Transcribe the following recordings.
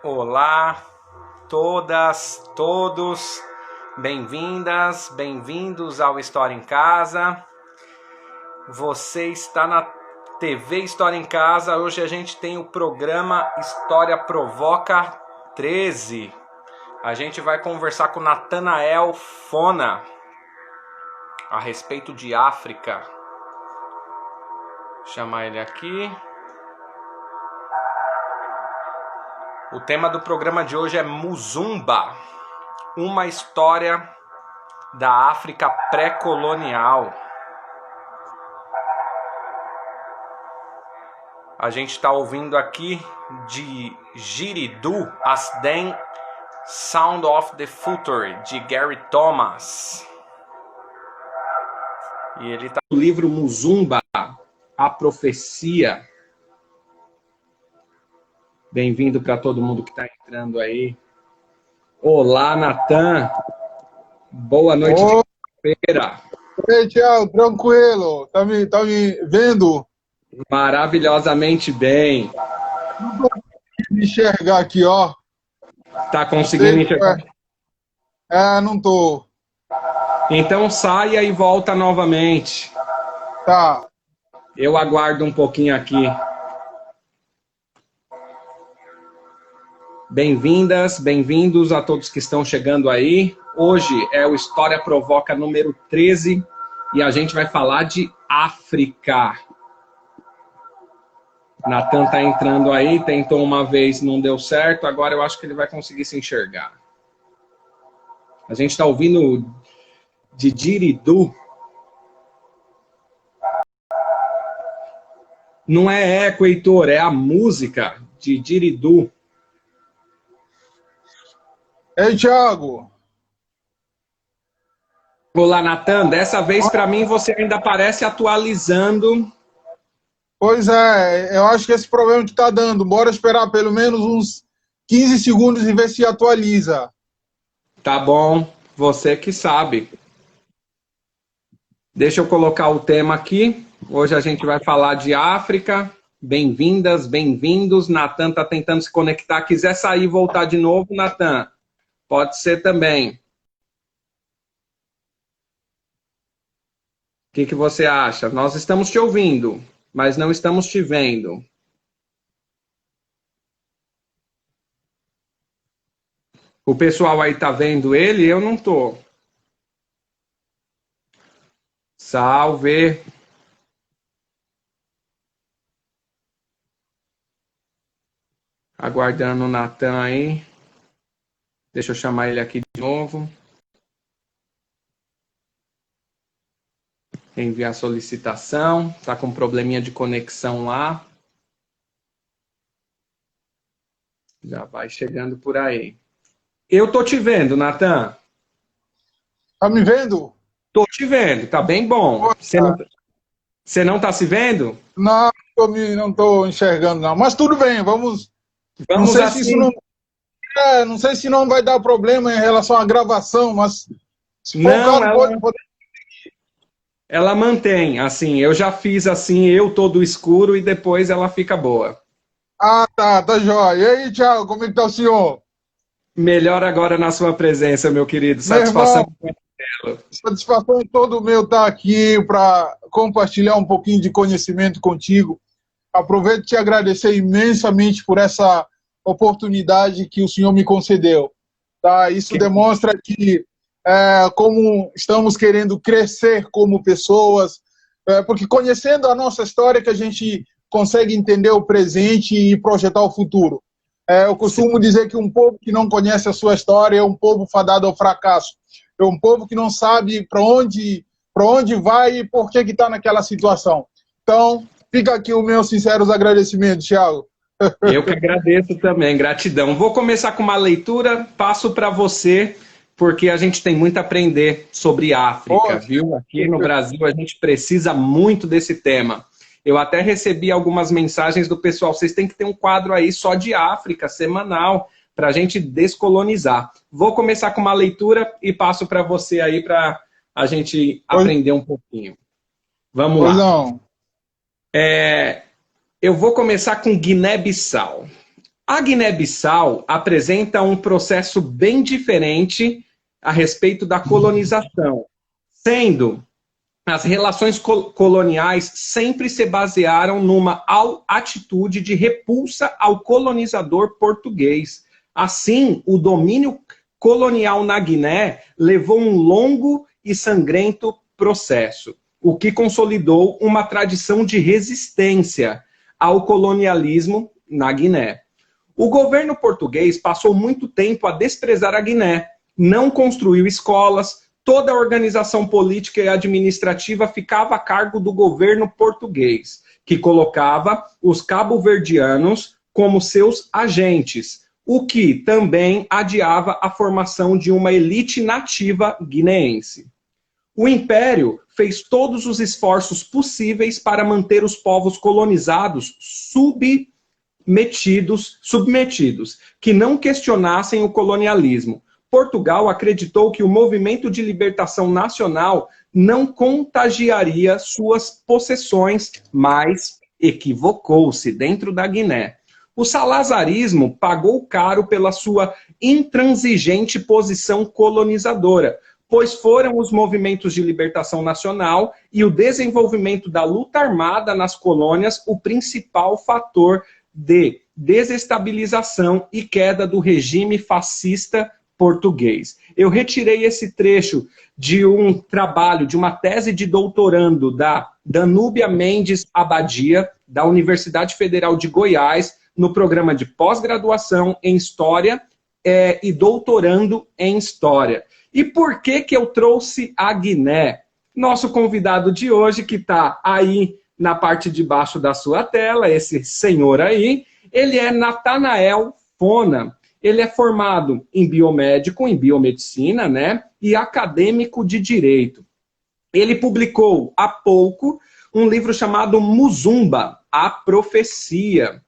Olá, todas, todos, bem-vindas, bem-vindos ao História em Casa. Você está na TV História em Casa. Hoje a gente tem o programa História Provoca 13. A gente vai conversar com Natanael Fona a respeito de África. Vou chamar ele aqui. O tema do programa de hoje é Muzumba, uma história da África pré-colonial. A gente está ouvindo aqui de Djiridu, As Den Sound of the Future, de Gary Thomas. E ele está no livro Muzumba, a Profecia. Bem-vindo para todo mundo que está entrando aí. Olá, Natan. Boa noite de feira. Ei, Thiago, tranquilo. Tá me vendo? Maravilhosamente bem. Não tô conseguindo enxergar aqui, ó. Tá conseguindo enxergar? Não tô. Então saia e volta novamente. Tá. Eu aguardo um pouquinho aqui. Bem-vindas, bem-vindos a todos que estão chegando aí. Hoje é o História Provoca número 13 e a gente vai falar de África. Natan está entrando aí, tentou uma vez, não deu certo, agora eu acho que ele vai conseguir se enxergar. A gente está ouvindo de Djiridu. Não é eco, Heitor, é a música de Djiridu. Ei, Thiago. Olá, Natan. Dessa vez, para mim, você ainda aparece atualizando. Pois é, eu acho que esse problema que tá dando. Bora esperar pelo menos uns 15 segundos e ver se atualiza. Tá bom, você que sabe. Deixa eu colocar o tema aqui. Hoje a gente vai falar de África. Bem-vindas, bem-vindos. Natan tá tentando se conectar. Quiser sair e voltar de novo, Natan? Pode ser também. O que você acha? Nós estamos te ouvindo, mas não estamos te vendo. O pessoal aí tá vendo ele? Eu não tô. Salve. Aguardando o Natan aí. Deixa eu chamar ele aqui de novo. Enviar solicitação. Tá com probleminha de conexão lá. Já vai chegando por aí. Eu tô te vendo, Natan. Tá me vendo? Tô te vendo, tá bem bom. Você não tá se vendo? Não, não tô enxergando, não. Mas tudo bem, vamos. Não sei assim. se isso não. Não sei se não vai dar problema em relação à gravação, mas se for não, o caso, pode. Ela mantém, assim, eu já fiz assim, eu todo escuro e depois ela fica boa. Ah, tá jóia. E aí, Thiago, como é que tá o senhor? Melhor agora na sua presença, meu querido. Satisfação é todo meu estar aqui para compartilhar um pouquinho de conhecimento contigo. Aproveito e te agradecer imensamente por essa oportunidade que o senhor me concedeu. Tá? Isso demonstra que como estamos querendo crescer como pessoas, porque conhecendo a nossa história que a gente consegue entender o presente e projetar o futuro. Eu costumo dizer que um povo que não conhece a sua história é um povo fadado ao fracasso. É um povo que não sabe para onde vai e por que está naquela situação. Então, fica aqui os meus sinceros agradecimentos, Thiago. Eu que agradeço também, gratidão. Vou começar com uma leitura, passo para você, porque a gente tem muito a aprender sobre África, viu? Aqui no Brasil a gente precisa muito desse tema. Eu até recebi algumas mensagens do pessoal, vocês têm que ter um quadro aí só de África, semanal, para a gente descolonizar. Vou começar com uma leitura e passo para você aí para a gente aprender um pouquinho. Vamos lá. Não. Eu vou começar com Guiné-Bissau. A Guiné-Bissau apresenta um processo bem diferente a respeito da colonização, sendo as relações coloniais sempre se basearam numa atitude de repulsa ao colonizador português. Assim, o domínio colonial na Guiné levou um longo e sangrento processo, o que consolidou uma tradição de resistência ao colonialismo na Guiné. O governo português passou muito tempo a desprezar a Guiné, não construiu escolas, toda a organização política e administrativa ficava a cargo do governo português, que colocava os cabo-verdianos como seus agentes, o que também adiava a formação de uma elite nativa guineense. O Império fez todos os esforços possíveis para manter os povos colonizados submetidos, que não questionassem o colonialismo. Portugal acreditou que o movimento de libertação nacional não contagiaria suas possessões, mas equivocou-se dentro da Guiné. O salazarismo pagou caro pela sua intransigente posição colonizadora, pois foram os movimentos de libertação nacional e o desenvolvimento da luta armada nas colônias o principal fator de desestabilização e queda do regime fascista português. Eu retirei esse trecho de um trabalho, de uma tese de doutorando da Danúbia Mendes Abadia, da Universidade Federal de Goiás, no programa de pós-graduação em História e doutorando em História. E por que eu trouxe a Guiné? Nosso convidado de hoje, que está aí na parte de baixo da sua tela, esse senhor aí, ele é Natanael Fona. Ele é formado em biomédico, em biomedicina, né? E acadêmico de direito. Ele publicou há pouco um livro chamado Muzumba, a Profecia.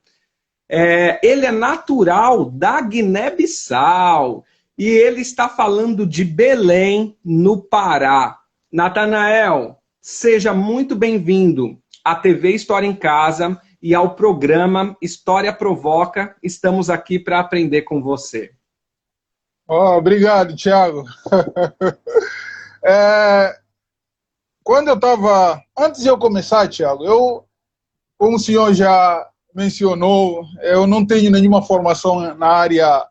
Ele é natural da Guiné-Bissau e ele está falando de Belém, no Pará. Natanael, seja muito bem-vindo à TV História em Casa e ao programa História Provoca. Estamos aqui para aprender com você. Obrigado, Thiago. Quando eu estava... Antes de eu começar, Thiago, como o senhor já mencionou, eu não tenho nenhuma formação na área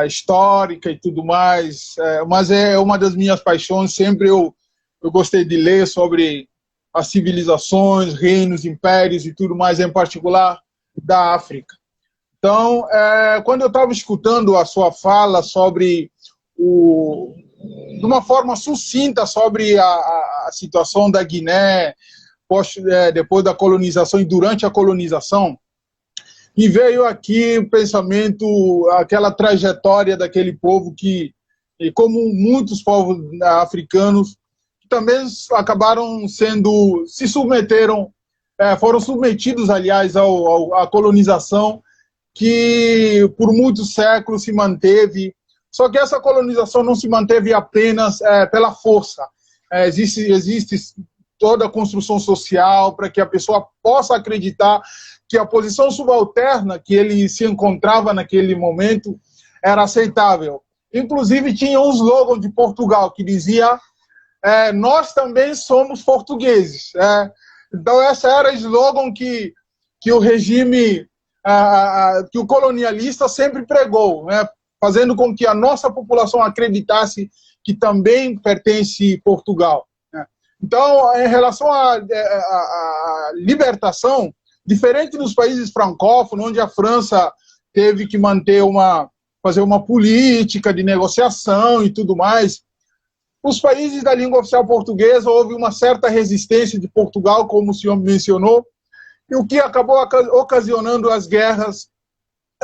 histórica e tudo mais, mas é uma das minhas paixões. Sempre eu gostei de ler sobre as civilizações, reinos, impérios e tudo mais, em particular da África. Então, quando eu estava escutando a sua fala sobre, de uma forma sucinta, sobre a situação da Guiné, depois da colonização e durante a colonização, me veio aqui o pensamento, aquela trajetória daquele povo que, como muitos povos africanos, também acabaram se submeteram, foram submetidos, aliás, à colonização, que por muitos séculos se manteve. Só que essa colonização não se manteve apenas pela força. Existe toda a construção social para que a pessoa possa acreditar que a posição subalterna que ele se encontrava naquele momento era aceitável. Inclusive, tinha um slogan de Portugal que dizia: nós também somos portugueses. Então, essa era o slogan que o regime, que o colonialista sempre pregou, né? Fazendo com que a nossa população acreditasse que também pertence a Portugal. Né? Então, em relação à libertação, diferente dos países francófonos, onde a França teve que fazer uma política de negociação e tudo mais, os países da língua oficial portuguesa, houve uma certa resistência de Portugal, como o senhor mencionou, e o que acabou ocasionando as guerras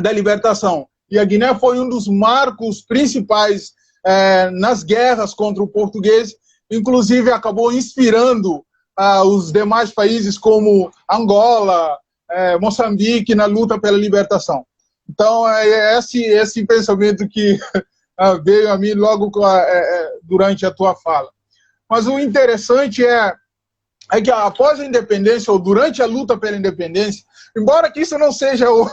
da libertação. E a Guiné foi um dos marcos principais nas guerras contra o português, inclusive acabou inspirando os demais países como Angola, Moçambique, na luta pela libertação. Então, é esse pensamento que veio a mim logo durante a tua fala. Mas o interessante é é que após a independência, ou durante a luta pela independência, embora que isso não seja o,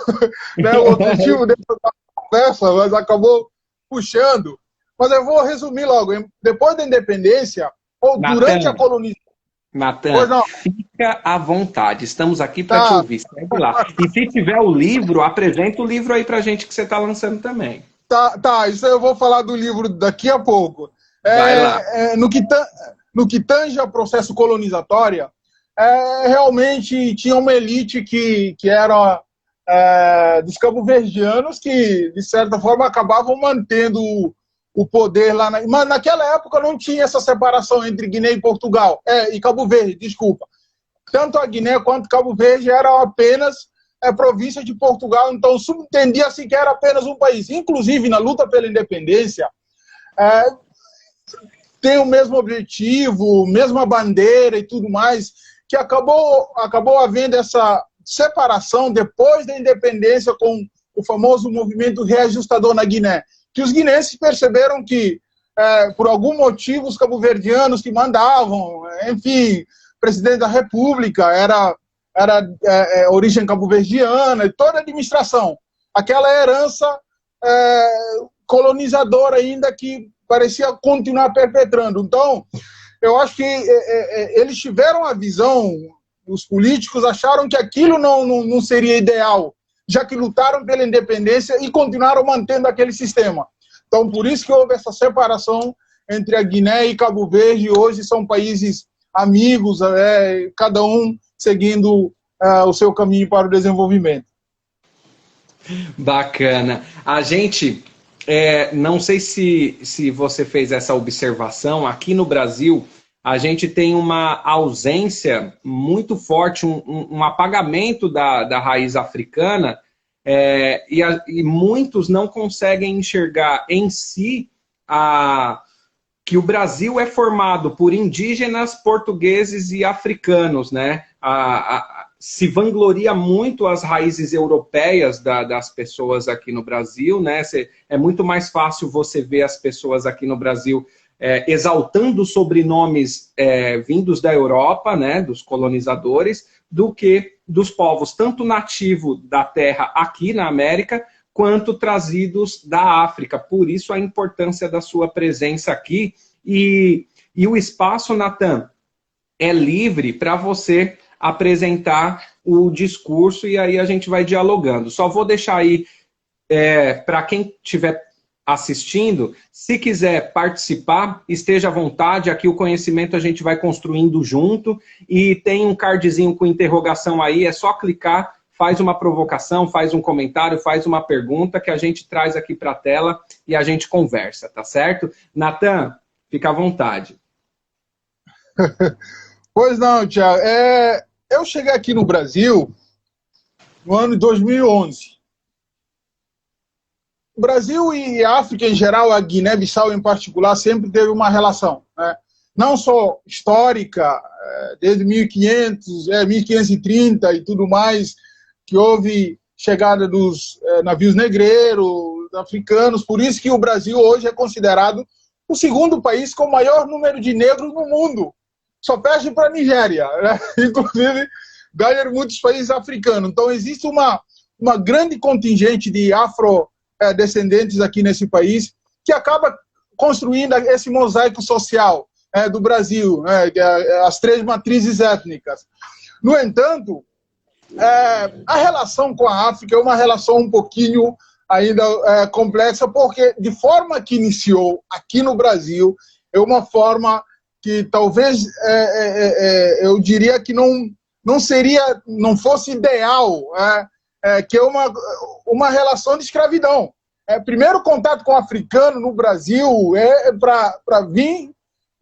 né, o objetivo dessa conversa, mas acabou puxando, mas eu vou resumir logo. Depois da independência, ou durante a colonização... Natan, fica à vontade, estamos aqui para te ouvir, segue lá. E se tiver o livro, apresenta o livro aí para a gente que você está lançando também. Tá, isso eu vou falar do livro daqui a pouco. Vai lá. No que tange ao processo colonizatório, realmente tinha uma elite que era dos cabo-verdianos que, de certa forma, acabavam mantendo o poder lá. Mas naquela época não tinha essa separação entre Guiné e Portugal. E Cabo Verde, desculpa. Tanto a Guiné quanto Cabo Verde eram apenas província de Portugal, então subentendia-se que era apenas um país. Inclusive, na luta pela independência, tem o mesmo objetivo, mesma bandeira e tudo mais, que acabou havendo essa separação depois da independência com o famoso movimento reajustador na Guiné, que os guinenses perceberam que, por algum motivo, os cabo-verdianos que mandavam, enfim, presidente da República era origem cabo-verdiana, e toda a administração, aquela herança colonizadora ainda que parecia continuar perpetrando. Então, eu acho que eles tiveram a visão, os políticos acharam que aquilo não seria ideal, já que lutaram pela independência e continuaram mantendo aquele sistema. Então, por isso que houve essa separação entre a Guiné e Cabo Verde. Hoje são países amigos, cada um seguindo o seu caminho para o desenvolvimento. Bacana. A gente, não sei se você fez essa observação, aqui no Brasil, a gente tem uma ausência muito forte, um apagamento da raiz africana, e muitos não conseguem enxergar em si que o Brasil é formado por indígenas, portugueses e africanos, né? Se vangloria muito as raízes europeias das pessoas aqui no Brasil, né? É muito mais fácil você ver as pessoas aqui no Brasil exaltando sobrenomes vindos da Europa, né, dos colonizadores, do que dos povos tanto nativos da terra aqui na América, quanto trazidos da África. Por isso a importância da sua presença aqui. E o espaço, Natan, é livre para você apresentar o discurso e aí a gente vai dialogando. Só vou deixar aí, para quem estiver assistindo, se quiser participar, esteja à vontade, aqui o conhecimento a gente vai construindo junto, e tem um cardzinho com interrogação aí, é só clicar, faz uma provocação, faz um comentário, faz uma pergunta que a gente traz aqui para a tela e a gente conversa, tá certo? Natan, fica à vontade. Pois não, Thiago. Eu cheguei aqui no Brasil no ano de 2011. O Brasil e a África em geral, a Guiné-Bissau em particular, sempre teve uma relação, né? Não só histórica, desde 1500, 1530 e tudo mais, que houve chegada dos navios negreiros, africanos. Por isso que o Brasil hoje é considerado o segundo país com o maior número de negros no mundo. Só perde para a Nigéria, né? Inclusive ganha muitos países africanos. Então existe uma grande contingente de afrodescendentes aqui nesse país que acaba construindo esse mosaico social do Brasil, as três matrizes étnicas. No entanto, a relação com a África é uma relação um pouquinho ainda complexa, porque de forma que iniciou aqui no Brasil, é uma forma que talvez eu diria que não fosse ideal, que é uma relação de escravidão. Primeiro contato com o africano no Brasil para vir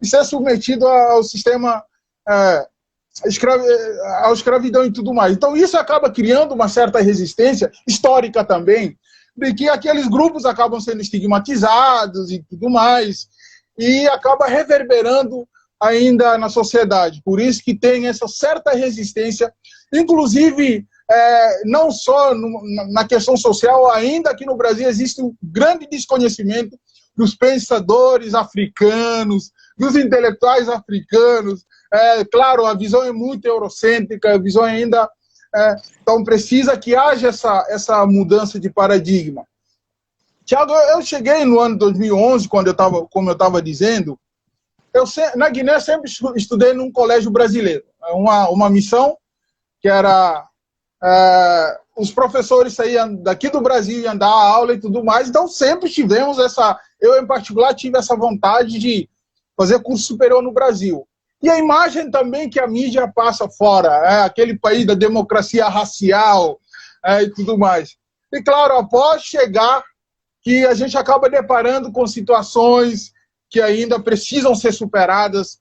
e ser submetido ao sistema à escravidão e tudo mais. Então isso acaba criando uma certa resistência histórica também, de que aqueles grupos acabam sendo estigmatizados e tudo mais, e acaba reverberando ainda na sociedade. Por isso que tem essa certa resistência, inclusive não só na questão social, ainda aqui no Brasil existe um grande desconhecimento dos pensadores africanos, dos intelectuais africanos, Claro, a visão é muito eurocêntrica, a visão ainda... então, precisa que haja essa mudança de paradigma. Tiago, eu cheguei no ano 2011, como eu estava dizendo, na Guiné sempre estudei num colégio brasileiro, uma missão que era... os professores saíam daqui do Brasil, iam dar aula e tudo mais, então sempre tivemos eu em particular tive essa vontade de fazer curso superior no Brasil. E a imagem também que a mídia passa fora, aquele país da democracia racial e tudo mais. E claro, após chegar, que a gente acaba deparando com situações que ainda precisam ser superadas,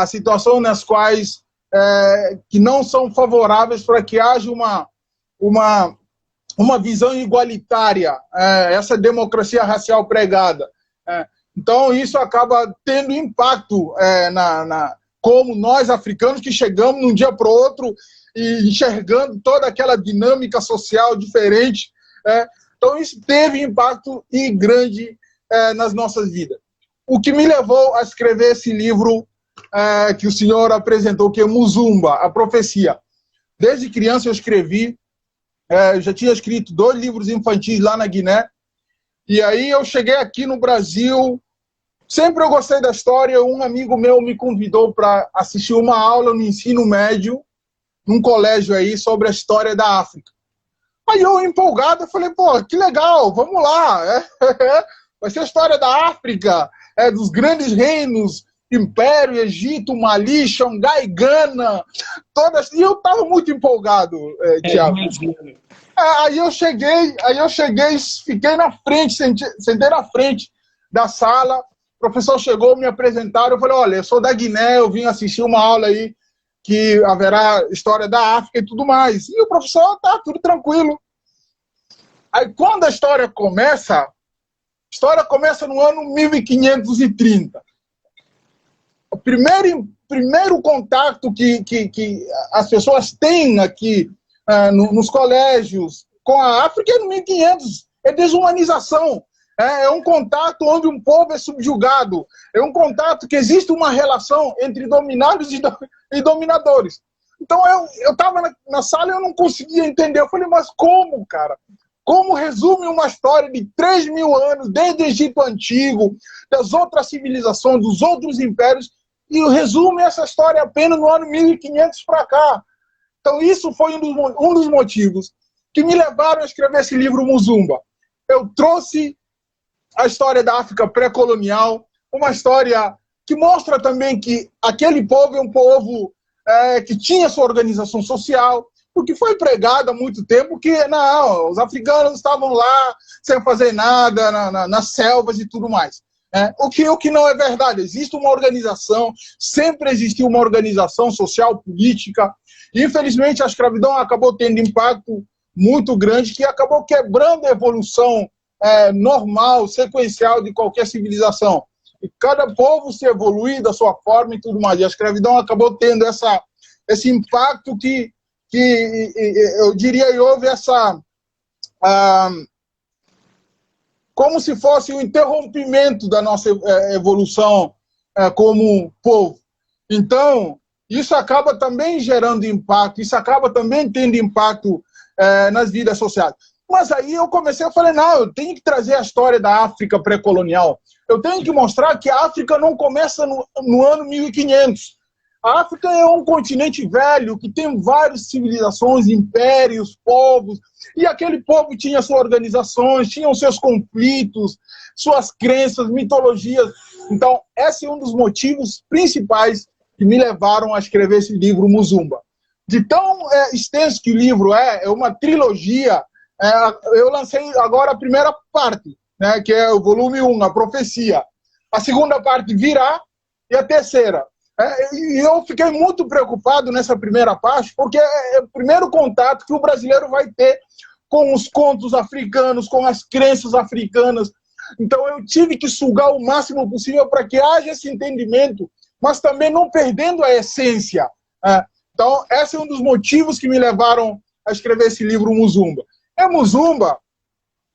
situações nas quais que não são favoráveis para que haja uma visão igualitária, essa democracia racial pregada. Então, isso acaba tendo impacto como nós, africanos, que chegamos de um dia para o outro e enxergando toda aquela dinâmica social diferente. Então, isso teve impacto e grande nas nossas vidas. O que me levou a escrever esse livro que o senhor apresentou, que é Muzumba, a profecia. Desde criança eu escrevi, eu já tinha escrito 2 livros infantis lá na Guiné, e aí eu cheguei aqui no Brasil, sempre eu gostei da história, um amigo meu me convidou para assistir uma aula no ensino médio, num colégio aí, sobre a história da África. Aí eu, empolgado, eu falei, pô, que legal, vamos lá, vai ser a história da África, dos grandes reinos, Império, Egito, Mali, Xangai, Gana, todas. E eu estava muito empolgado, Tiago. Aí eu cheguei, fiquei na frente, sentei na frente da sala, o professor chegou, me apresentaram, eu falei, olha, eu sou da Guiné, eu vim assistir uma aula aí que haverá história da África e tudo mais. E o professor, tá, tudo tranquilo. Aí quando a história começa no ano 1530. O primeiro contato que as pessoas têm aqui nos colégios com a África é no 1500. É desumanização. É um contato onde um povo é subjugado. É um contato que existe uma relação entre dominados e dominadores. Então eu estava na sala e eu não conseguia entender. Eu falei, mas como, cara? Como resume uma história de 3.000 anos, desde o Egito Antigo, das outras civilizações, dos outros impérios, e resume essa história apenas no ano 1500 para cá. Então isso foi um dos motivos que me levaram a escrever esse livro Muzumba. Eu trouxe a história da África pré-colonial, uma história que mostra também que aquele povo é um povo que tinha sua organização social, porque foi pregado há muito tempo que não, os africanos estavam lá sem fazer nada, nas selvas e tudo mais. O que não é verdade. Existe uma organização, sempre existiu uma organização social, política, e infelizmente a escravidão acabou tendo impacto muito grande, que acabou quebrando a evolução normal, sequencial de qualquer civilização. E cada povo se evolui da sua forma e tudo mais. E a escravidão acabou tendo esse impacto que eu diria, houve como se fosse um interrompimento da nossa evolução como povo. Então, isso acaba também gerando impacto, isso acaba também tendo impacto nas vidas sociais. Mas aí eu falei, não, eu tenho que trazer a história da África pré-colonial. Eu tenho que mostrar que a África não começa no ano 1500. A África é um continente velho que tem várias civilizações, impérios, povos, e aquele povo tinha suas organizações, tinham seus conflitos, suas crenças, mitologias. Então, esse é um dos motivos principais que me levaram a escrever esse livro Muzumba. De tão extenso que o livro é uma trilogia. Eu lancei agora a primeira parte, né, que é o volume 1, a profecia. A segunda parte virá, e a terceira. E eu fiquei muito preocupado nessa primeira parte, porque é o primeiro contato que o brasileiro vai ter com os contos africanos, com as crenças africanas. Então eu tive que sugar o máximo possível para que haja esse entendimento, mas também não perdendo a essência. Então esse é um dos motivos que me levaram a escrever esse livro Muzumba. Muzumba,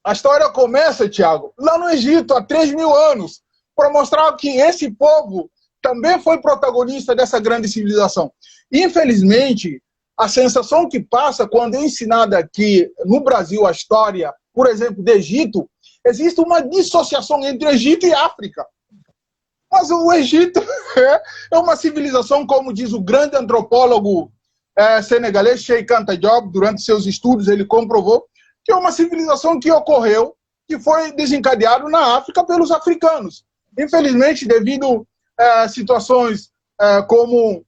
a história começa, Tiago, lá no Egito, há 3.000 anos, para mostrar que esse povo também foi protagonista dessa grande civilização. Infelizmente, a sensação que passa quando é ensinada aqui no Brasil a história, por exemplo, do Egito, existe uma dissociação entre Egito e África. Mas o Egito é uma civilização, como diz o grande antropólogo senegalês Cheikh Anta Diop, durante seus estudos ele comprovou que é uma civilização que ocorreu, que foi desencadeado na África pelos africanos. Infelizmente, devido a situações como...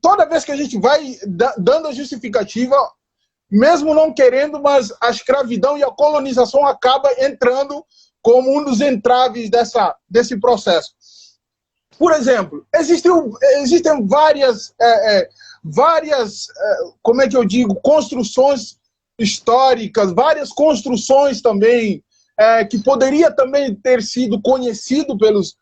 toda vez que a gente vai dando a justificativa, mesmo não querendo, mas a escravidão e a colonização acaba entrando como um dos entraves desse processo. Por exemplo, existem várias, como é que eu digo, construções históricas, várias construções também, que poderia também ter sido conhecido pelos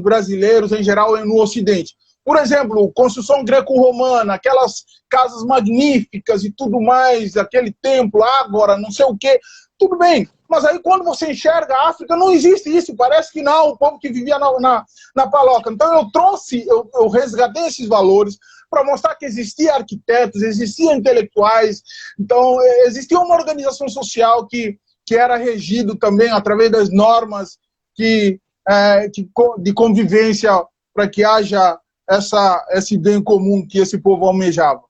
brasileiros em geral no Ocidente. Por exemplo, construção greco-romana, aquelas casas magníficas e tudo mais, aquele templo, ágora, não sei o quê, tudo bem. Mas aí quando você enxerga a África, não existe isso, parece que não, o povo que vivia na Paloca. Então eu resgatei esses valores para mostrar que existiam arquitetos, existiam intelectuais, então existia uma organização social que era regido também através das normas de convivência para que haja esse bem comum que esse povo almejava.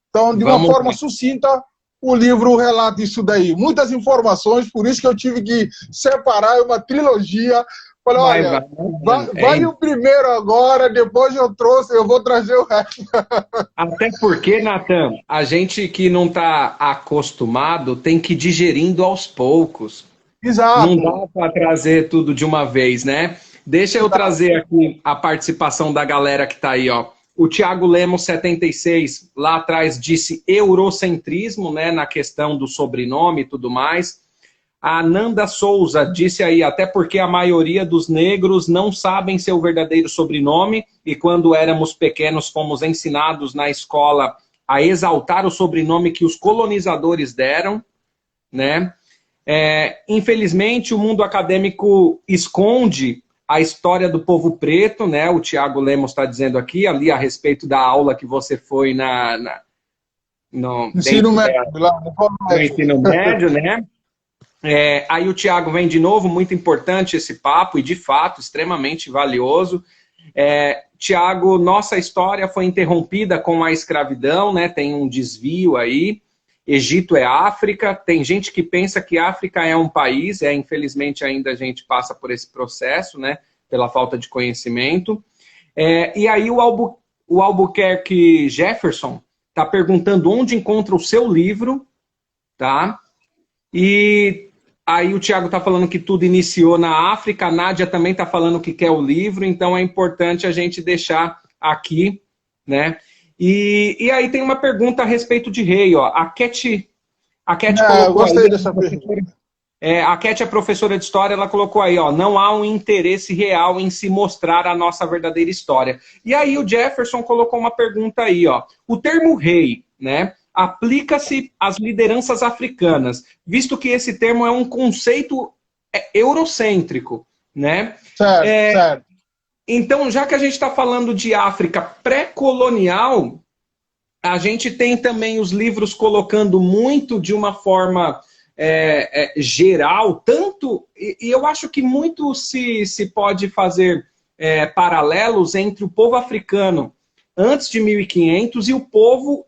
Então, de uma forma sucinta, o livro relata isso daí. Muitas informações, por isso que eu tive que separar uma trilogia. Falei, olha, vai o primeiro agora, depois eu vou trazer o resto. Até porque, Natan, a gente que não está acostumado tem que ir digerindo aos poucos. Exato. Não dá para trazer tudo de uma vez, né? Deixa eu trazer aqui a participação da galera que está aí, ó. O Thiago Lemos, 76, lá atrás disse eurocentrismo, né, na questão do sobrenome e tudo mais. A Nanda Souza disse aí, até porque a maioria dos negros não sabem seu verdadeiro sobrenome e quando éramos pequenos fomos ensinados na escola a exaltar o sobrenome que os colonizadores deram, né? Infelizmente, o mundo acadêmico esconde a história do povo preto, né? O Thiago Lemos está dizendo aqui, ali a respeito da aula que você foi no ensino médio, né? Aí o Thiago vem de novo, muito importante esse papo, e de fato, extremamente valioso. Thiago, nossa história foi interrompida com a escravidão, né? Tem um desvio aí. Egito é África, tem gente que pensa que África é um país, infelizmente ainda a gente passa por esse processo, né, pela falta de conhecimento. E aí o Albuquerque Jefferson está perguntando onde encontra o seu livro, tá? E aí o Thiago está falando que tudo iniciou na África, a Nádia também está falando que quer o livro, então é importante a gente deixar aqui, né? E aí tem uma pergunta a respeito de rei, ó. A Cat colocou gostei dessa pergunta. A Cat é professora de história, ela colocou aí, ó, não há um interesse real em se mostrar a nossa verdadeira história. E aí o Jefferson colocou uma pergunta aí, ó. O termo rei, né, aplica-se às lideranças africanas, visto que esse termo é um conceito eurocêntrico, né? Certo. Então, já que a gente está falando de África pré-colonial, a gente tem também os livros colocando muito de uma forma geral, tanto, e eu acho que muito se pode fazer paralelos entre o povo africano antes de 1500 e o povo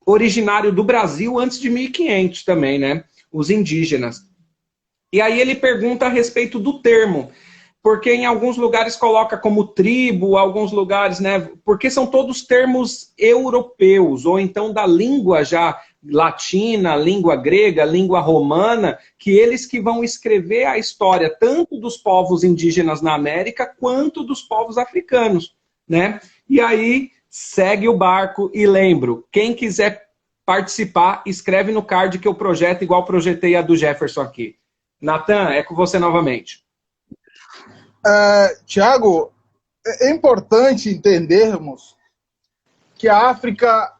originário do Brasil antes de 1500 também, né? Os indígenas. E aí ele pergunta a respeito do termo, porque em alguns lugares coloca como tribo, alguns lugares, né? Porque são todos termos europeus, ou então da língua já latina, língua grega, língua romana, que eles que vão escrever a história tanto dos povos indígenas na América, quanto dos povos africanos, né? E aí segue o barco e lembro, quem quiser participar, escreve no card que eu projeto igual projetei a do Jefferson aqui. Natan, é com você novamente. Tiago, é importante entendermos que a África,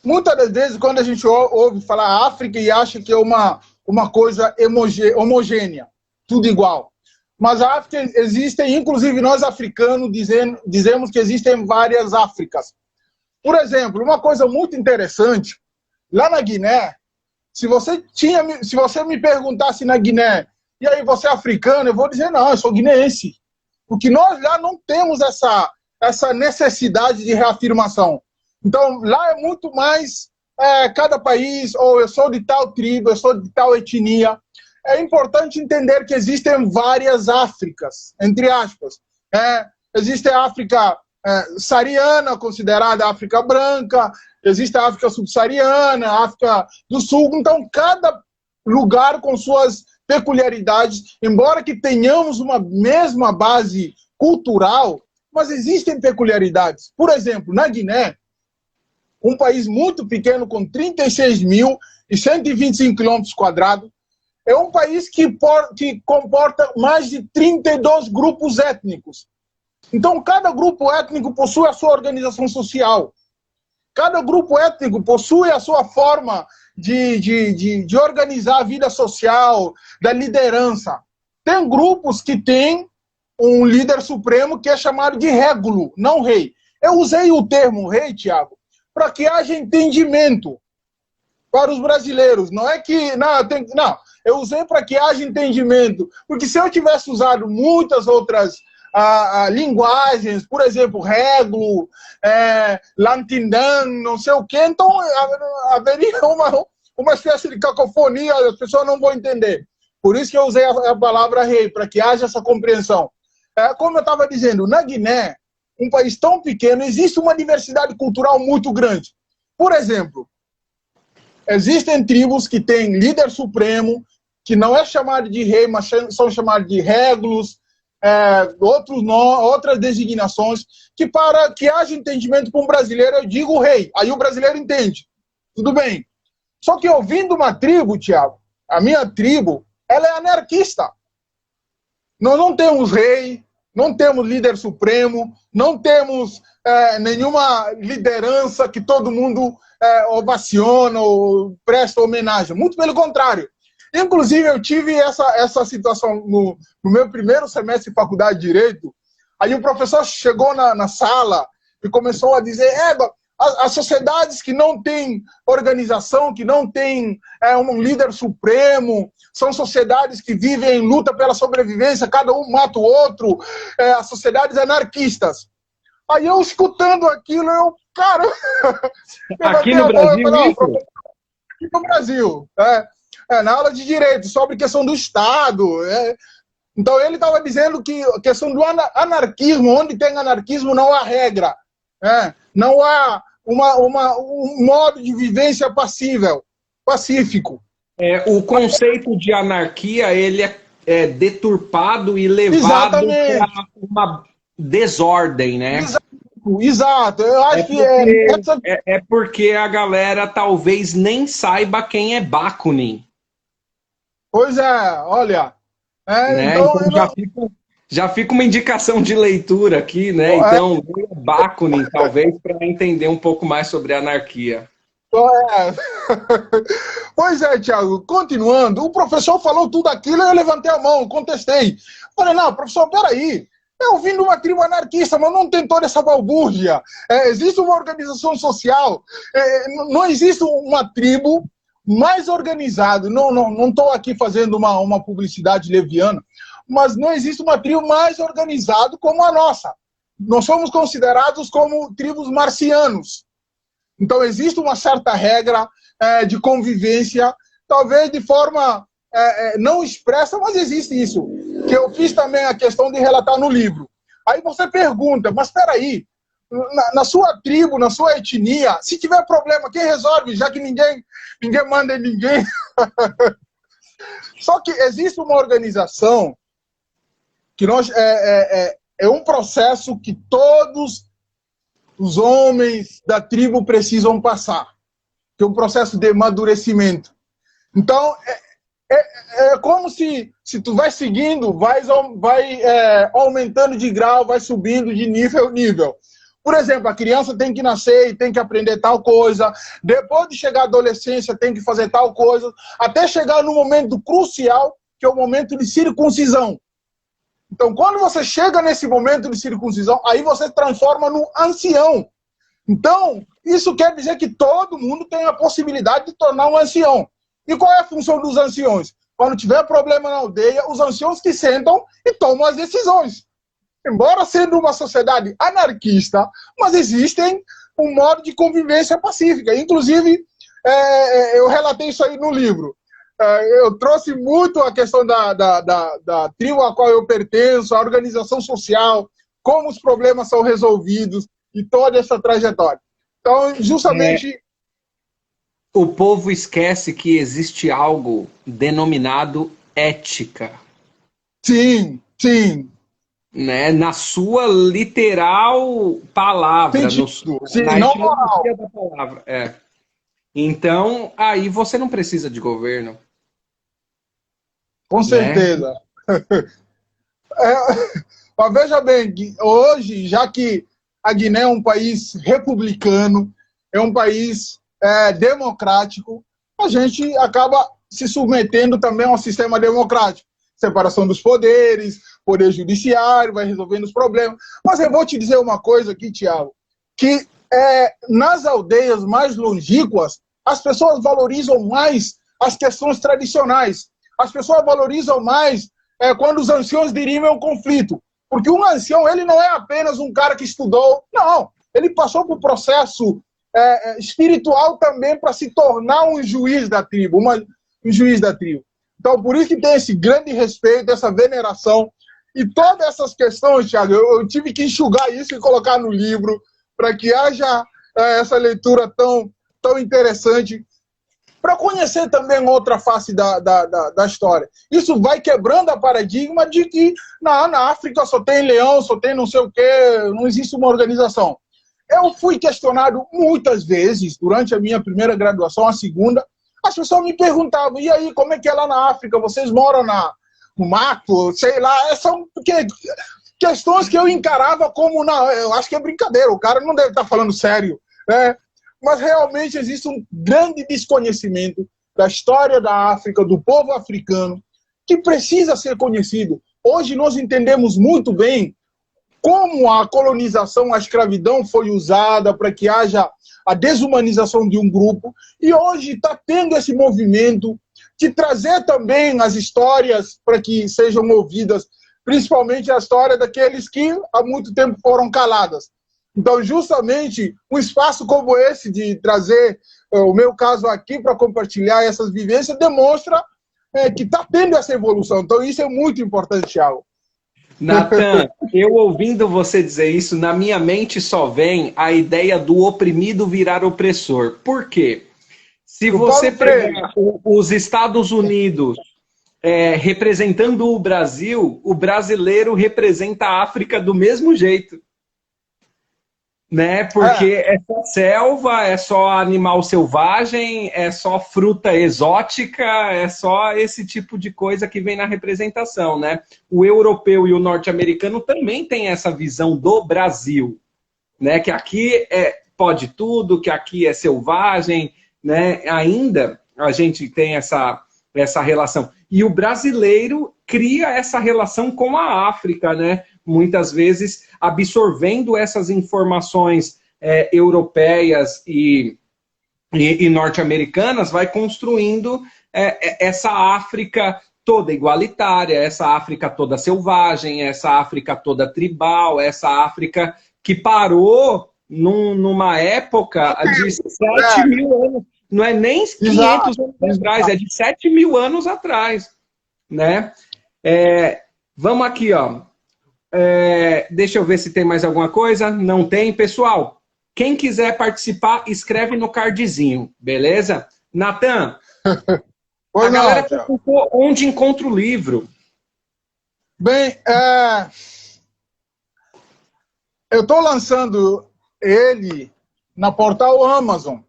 muitas das vezes, quando a gente ouve falar África e acha que é uma coisa homogênea, tudo igual. mas a África existem, inclusive nós africanos dizemos que existem várias Áfricas. Por exemplo, uma coisa muito interessante, lá na Guiné, se você me perguntasse na Guiné, e aí você é africano, eu vou dizer, não, eu sou guineense. Porque nós lá não temos essa necessidade de reafirmação. Então, lá é muito mais cada país, ou eu sou de tal tribo, eu sou de tal etnia. É importante entender que existem várias Áfricas, entre aspas. Existe a África saariana, considerada África branca, existe a África subsaariana, a África do Sul. Então, cada lugar com suas peculiaridades, embora que tenhamos uma mesma base cultural, mas existem peculiaridades. Por exemplo, na Guiné, um país muito pequeno, com 36.125 km², é um país que comporta mais de 32 grupos étnicos. Então, cada grupo étnico possui a sua organização social. Cada grupo étnico possui a sua forma de organizar a vida social, da liderança. Tem grupos que têm um líder supremo que é chamado de régulo, não rei. Eu usei o termo rei, Tiago, para que haja entendimento para os brasileiros. Não é que... Não, eu usei para que haja entendimento. Porque se eu tivesse usado muitas outras linguagens, por exemplo, régulo, lantindan, não sei o quê, então haveria uma espécie de cacofonia, as pessoas não vão entender. Por isso que eu usei a palavra rei, para que haja essa compreensão. Como eu estava dizendo, na Guiné, um país tão pequeno, existe uma diversidade cultural muito grande. Por exemplo, existem tribos que têm líder supremo, que não é chamado de rei, mas são chamados de régulos, outras designações, que para que haja entendimento para um brasileiro, eu digo rei. Aí o brasileiro entende. Tudo bem. Só que ouvindo uma tribo, Tiago, a minha tribo, ela é anarquista. Nós não temos rei, não temos líder supremo, não temos nenhuma liderança que todo mundo ovaciona ou presta homenagem. Muito pelo contrário. Inclusive, eu tive essa situação no meu primeiro semestre de faculdade de Direito. Aí o professor chegou na sala e começou a dizer: as sociedades que não têm organização, que não têm um líder supremo, são sociedades que vivem em luta pela sobrevivência, cada um mata o outro, as sociedades anarquistas. Aí eu, escutando aquilo, cara... Aqui no Brasil, falei, aqui no Brasil, na aula de Direito, sobre questão do Estado. Então ele estava dizendo que a questão do anarquismo, onde tem anarquismo não há regra, não há um modo de vivência pacífico. O conceito de anarquia, ele é deturpado e levado para uma desordem, né? Exato. Eu acho é porque a galera talvez nem saiba quem é Bakunin. Pois é, olha. Então já fica uma indicação de leitura aqui, né? Então, Bakunin, talvez, para entender um pouco mais sobre a anarquia. Pois é, Tiago, continuando, o professor falou tudo aquilo, eu levantei a mão, contestei. Falei, não, professor, peraí, eu vim de uma tribo anarquista, mas não tem toda essa balbúrdia. Existe uma organização social, não existe uma tribo mais organizada. Não estou aqui fazendo uma publicidade leviana, mas não existe uma tribo mais organizada como a nossa. Nós somos considerados como tribos marcianos. Então, existe uma certa regra de convivência, talvez de forma não expressa, mas existe isso. Que eu fiz também a questão de relatar no livro. Aí você pergunta, mas espera aí, na sua tribo, na sua etnia, se tiver problema, quem resolve? Já que ninguém manda em ninguém. Só que existe uma organização que é um processo que todos os homens da tribo precisam passar, que é um processo de amadurecimento. Então, é como se tu vai seguindo, vai aumentando de grau, vai subindo de nível. Por exemplo, a criança tem que nascer e tem que aprender tal coisa, depois de chegar à adolescência tem que fazer tal coisa, até chegar no momento crucial, que é o momento de circuncisão. Então, quando você chega nesse momento de circuncisão, aí você transforma no ancião. Então, isso quer dizer que todo mundo tem a possibilidade de tornar um ancião. E qual é a função dos anciões? Quando tiver problema na aldeia, os anciãos que sentam e tomam as decisões. Embora sendo uma sociedade anarquista, mas existem um modo de convivência pacífica. Inclusive, eu relatei isso aí no livro. Eu trouxe muito a questão da tribo a qual eu pertenço, a organização social, como os problemas são resolvidos e toda essa trajetória. Então, justamente... O povo esquece que existe algo denominado ética. Sim, sim. Né? Na sua literal palavra. Na etimologia da palavra. Então, aí você não precisa de governo. Com certeza. Mas veja bem, hoje, já que a Guiné é um país republicano, é um país democrático, a gente acaba se submetendo também a um sistema democrático. Separação dos poderes, poder judiciário, vai resolvendo os problemas. Mas eu vou te dizer uma coisa aqui, Tiago, que nas aldeias mais longínquas, as pessoas valorizam mais as questões tradicionais. As pessoas valorizam mais quando os anciãos dirimem o conflito. Porque um ancião, ele não é apenas um cara que estudou, não. Ele passou por um processo espiritual também para se tornar um juiz da tribo, um juiz da tribo. Então, por isso que tem esse grande respeito, essa veneração. E todas essas questões, Thiago, eu tive que enxugar isso e colocar no livro para que haja essa leitura tão interessante, para conhecer também outra face da história. Isso vai quebrando a paradigma de que na África só tem leão, só tem não sei o quê, não existe uma organização. Eu fui questionado muitas vezes, durante a minha primeira graduação, a segunda, as pessoas me perguntavam, e aí, como é que é lá na África? Vocês moram no mato? Sei lá, são questões que eu encarava como, eu acho que é brincadeira, o cara não deve estar falando sério, né? Mas realmente existe um grande desconhecimento da história da África, do povo africano, que precisa ser conhecido. Hoje nós entendemos muito bem como a colonização, a escravidão foi usada para que haja a desumanização de um grupo, e hoje está tendo esse movimento de trazer também as histórias para que sejam ouvidas, principalmente a história daqueles que há muito tempo foram caladas. Então, justamente, um espaço como esse de trazer o meu caso aqui para compartilhar essas vivências demonstra que está tendo essa evolução. Então, isso é muito importante, Thiago. Natan, eu ouvindo você dizer isso, na minha mente só vem a ideia do oprimido virar opressor. Por quê? Se você pegar os Estados Unidos representando o Brasil, o brasileiro representa a África do mesmo jeito. Né? Porque é só selva, é só animal selvagem, é só fruta exótica, é só esse tipo de coisa que vem na representação, né? O europeu e o norte-americano também têm essa visão do Brasil, né? Que aqui pode tudo, que aqui é selvagem, né? Ainda a gente tem essa relação. E o brasileiro cria essa relação com a África, né? Muitas vezes absorvendo essas informações europeias e norte-americanas, vai construindo essa África toda igualitária, essa África toda selvagem, essa África toda tribal, essa África que parou numa época de 7 mil anos, não é nem 500 anos atrás, é de 7 mil anos atrás, né? Vamos aqui, ó. Deixa eu ver se tem mais alguma coisa. Não tem, pessoal. Quem quiser participar, escreve no cardzinho, beleza? Natan, a galera perguntou onde encontra o livro. Bem, eu estou lançando ele na portal Amazon.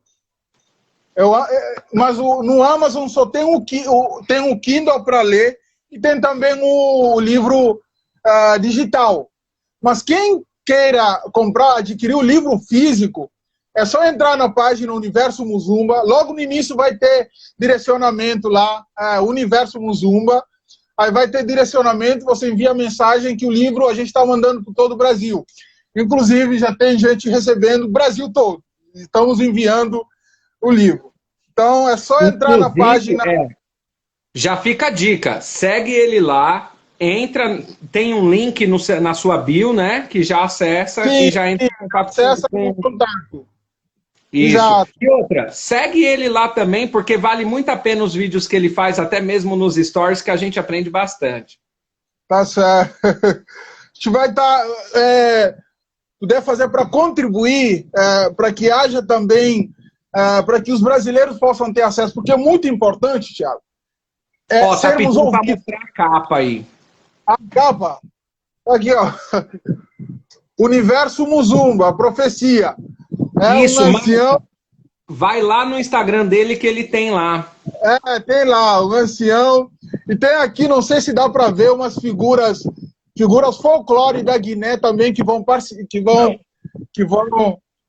Mas no Amazon só tem um Kindle para ler e tem também o livro digital. Mas quem queira adquirir o livro físico, é só entrar na página Universo Muzumba. Logo no início vai ter direcionamento lá, Universo Muzumba. aí vai ter direcionamento, você envia a mensagem que o livro a gente está mandando para todo o Brasil. Inclusive, já tem gente recebendo o Brasil todo. Estamos enviando o livro. Então, é só entrar na página... Já fica a dica, segue ele lá, entra, tem um link na sua bio, né, que já acessa e já entra em contato. Isso. Exato. E outra, segue ele lá também, porque vale muito a pena os vídeos que ele faz, até mesmo nos stories, que a gente aprende bastante. Tá certo. A gente vai estar... puder fazer para contribuir, para que haja também, para que os brasileiros possam ter acesso, porque é muito importante, Thiago. Tá pedindo para mostrar a capa aí. A capa? Aqui, ó. Universo Muzumba, a profecia. Isso, ancião... vai lá no Instagram dele que ele tem lá. Tem lá, o ancião. E tem aqui, não sei se dá para ver, umas figuras folclore da Guiné também que vão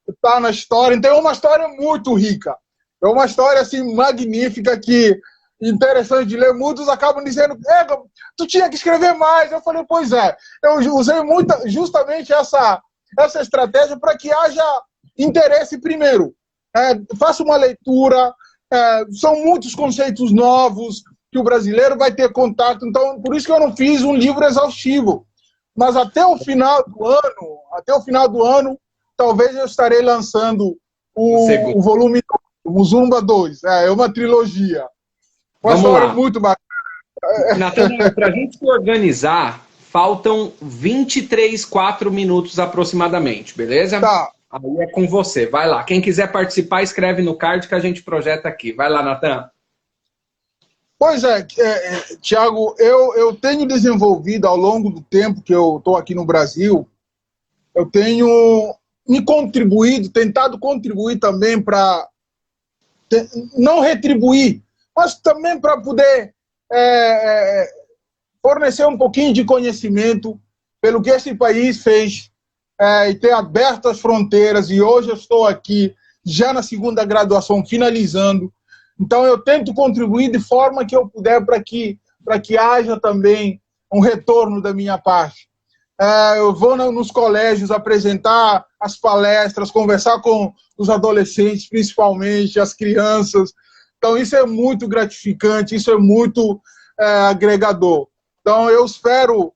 estar na história. Então é uma história muito rica. É uma história assim magnífica que interessante de ler. Muitos acabam dizendo, tu tinha que escrever mais. Eu falei, pois é. Eu usei justamente essa estratégia para que haja interesse primeiro. Faça uma leitura. São muitos conceitos novos que o brasileiro vai ter contato. Então, por isso que eu não fiz um livro exaustivo. Mas até o final do ano, talvez eu estarei lançando o volume Muzumba 2. É uma trilogia. Uma história muito bacana. Nathanael, para a gente se organizar, faltam 4 minutos aproximadamente, beleza? Tá. Aí é com você. Vai lá. Quem quiser participar, escreve no card que a gente projeta aqui. Vai lá, Natan. Pois Thiago, eu tenho desenvolvido ao longo do tempo que eu estou aqui no Brasil, eu tenho tentado contribuir também para não retribuir, mas também para poder fornecer um pouquinho de conhecimento pelo que esse país fez e ter aberto as fronteiras. E hoje eu estou aqui já na segunda graduação, finalizando. Então, eu tento contribuir de forma que eu puder para que haja também um retorno da minha parte. Eu vou nos colégios apresentar as palestras, conversar com os adolescentes, principalmente, as crianças. Então, isso é muito gratificante, isso é muito agregador. Então, eu espero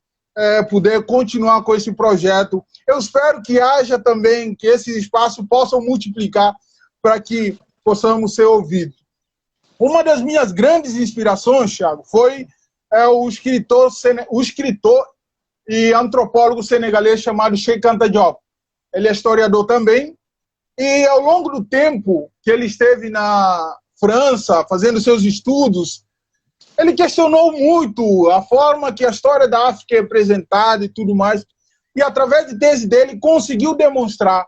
poder continuar com esse projeto. Eu espero que haja também, que esse espaço possa multiplicar para que possamos ser ouvidos. Uma das minhas grandes inspirações, Thiago, foi o escritor e antropólogo senegalês chamado Cheikh Anta Diop. Ele é historiador também. E ao longo do tempo que ele esteve na França fazendo seus estudos, ele questionou muito a forma que a história da África é apresentada e tudo mais. E através de tese dele conseguiu demonstrar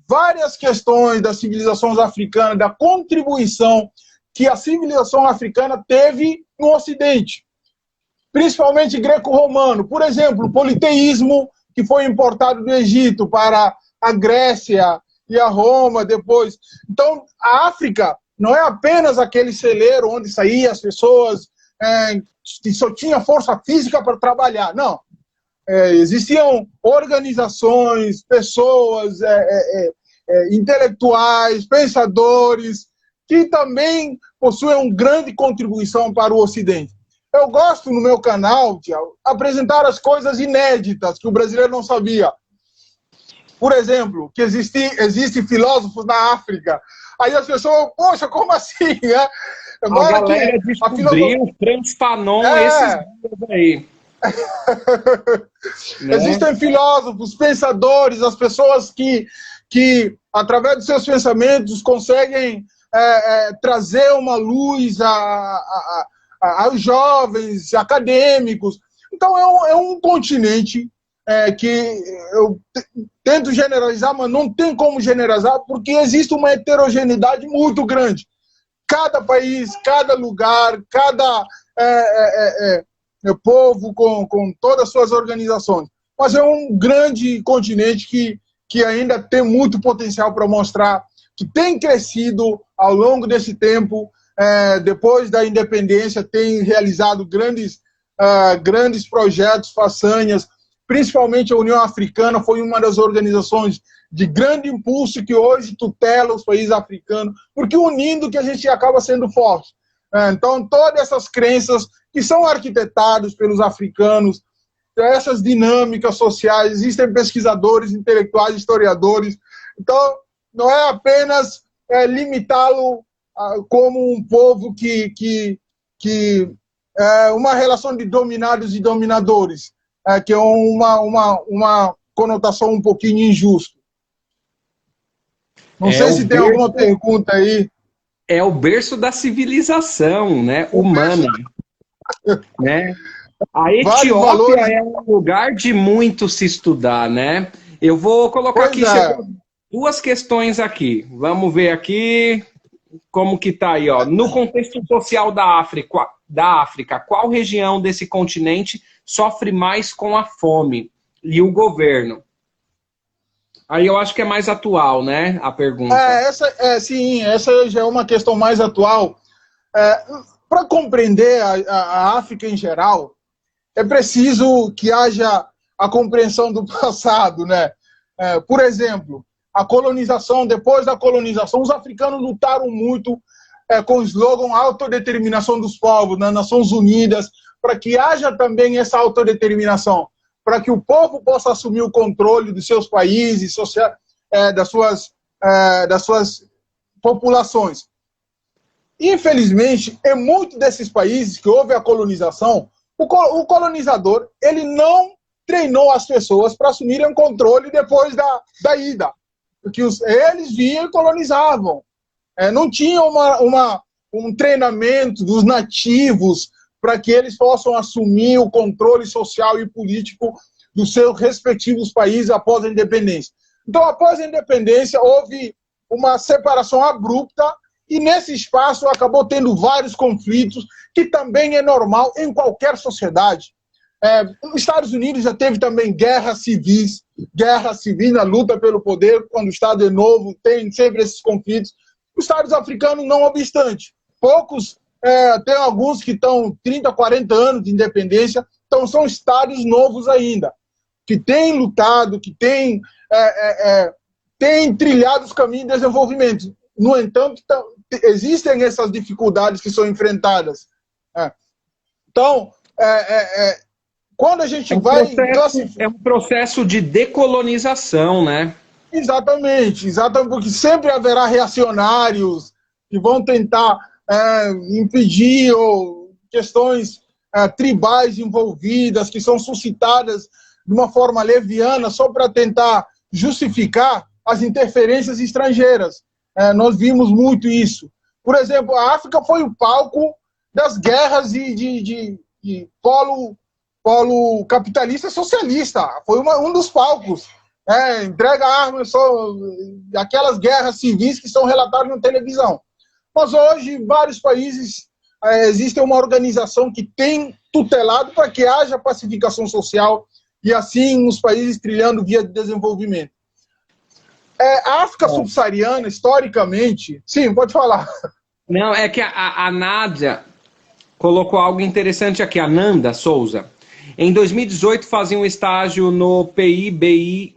várias questões das civilizações africanas, da contribuição que a civilização africana teve no Ocidente, principalmente greco-romano. Por exemplo, o politeísmo, que foi importado do Egito para a Grécia e a Roma depois. Então, a África não é apenas aquele celeiro onde saíam as pessoas que só tinha força física para trabalhar. Não. Existiam organizações, pessoas, intelectuais, pensadores, que também possuem uma grande contribuição para o Ocidente. Eu gosto, no meu canal, Thiago, apresentar as coisas inéditas que o brasileiro não sabia. Por exemplo, que existem filósofos na África. Aí as pessoas, poxa, como assim? Agora a galera descobriu o Frantz Fanon esses dias aí. Existem filósofos, pensadores, as pessoas que através dos seus pensamentos, conseguem trazer uma luz aos jovens, acadêmicos. Então, é um continente que eu tento generalizar, mas não tem como generalizar, porque existe uma heterogeneidade muito grande. Cada país, cada lugar, cada povo com todas as suas organizações. Mas é um grande continente que ainda tem muito potencial para mostrar que tem crescido ao longo desse tempo, depois da independência, tem realizado grandes grandes projetos, façanhas, principalmente a União Africana foi uma das organizações de grande impulso que hoje tutela os países africanos, porque unindo que a gente acaba sendo forte. Então, todas essas crenças que são arquitetadas pelos africanos, essas dinâmicas sociais, existem pesquisadores, intelectuais, historiadores. Então, não é apenas limitá-lo como um povo que uma relação de dominados e dominadores, que é uma conotação um pouquinho injusta. Não sei se tem alguma pergunta aí. É o berço da civilização, né, humana. Né? A Etiópia é um lugar de muito se estudar, né? Eu vou colocar aqui duas questões aqui. Vamos ver aqui como que tá aí, ó. No contexto social da África, qual região desse continente sofre mais com a fome? E o governo? Aí eu acho que é mais atual, né, a pergunta. Sim, essa já é uma questão mais atual. Para compreender a África em geral, é preciso que haja a compreensão do passado, né? Por exemplo, a colonização, depois da colonização, os africanos lutaram muito com o slogan autodeterminação dos povos, nas Nações Unidas, para que haja também essa autodeterminação, para que o povo possa assumir o controle dos seus países, das suas populações. Infelizmente, em muitos desses países que houve a colonização, o colonizador ele não treinou as pessoas para assumirem o controle depois da ida. Porque eles vinham e colonizavam. Não tinha um treinamento dos nativos para que eles possam assumir o controle social e político dos seus respectivos países após a independência. Então, após a independência, houve uma separação abrupta e nesse espaço acabou tendo vários conflitos, que também é normal em qualquer sociedade. Os Estados Unidos já teve também guerra civil na luta pelo poder, quando o Estado é novo, tem sempre esses conflitos. Os Estados africanos, não obstante, tem alguns que estão 30, 40 anos de independência, então são Estados novos ainda, que têm lutado, que têm trilhado os caminhos de desenvolvimento. No entanto, existem essas dificuldades que são enfrentadas. Então, quando a gente é um processo de decolonização, né? Exatamente, porque sempre haverá reacionários que vão tentar impedir questões tribais envolvidas, que são suscitadas de uma forma leviana só para tentar justificar as interferências estrangeiras. Nós vimos muito isso. Por exemplo, a África foi o palco das guerras de polo capitalista socialista. Foi um dos palcos. Entrega armas, aquelas guerras civis que são relatadas na televisão. Mas hoje, em vários países, existe uma organização que tem tutelado para que haja pacificação social e assim os países trilhando via de desenvolvimento. A África subsaariana, historicamente... Sim, pode falar. Não, é que a Nádia colocou algo interessante aqui, a Nanda Souza. Em 2018, fazia um estágio no PIBID